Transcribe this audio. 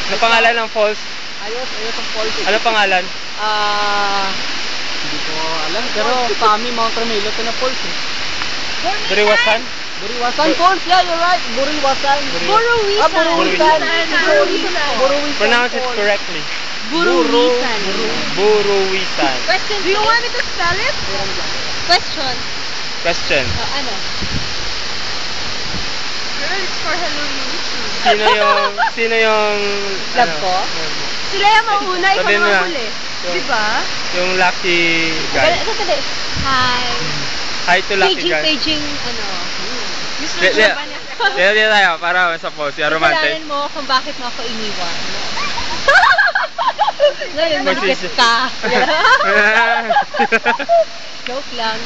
Ano pangalan ng falls? Ayos ang falls. Ano pangalan? Hindi ko alam. Pero sa amin, Mount Carmelo, ito na falls eh. Buriwasan? Buriwasan Falls, yeah, you're right. Buriwasan. Buruwisan. Buruwisan. Buruwisan. Pronounce it Falls. correctly. Buruwisan. Buruwisan. Question. Do you want me to spell it? Question. Question. Ano? Girl, it's for Halloween. Sino yung Love ko? Sila yung mauna, ikaw Sabihin mo mga na. huli. Yung- Diba? Yung lucky guy. Sandali. Hi. Hi to lucky guy. Paging, ano. Gusto Di- mo di- ba niya? Dito tayo, para sa post. Yung romantic. Kasalanan mo kung bakit mo ako iniwan. Ngayon, malikit Magsisi. ka. Joke lang.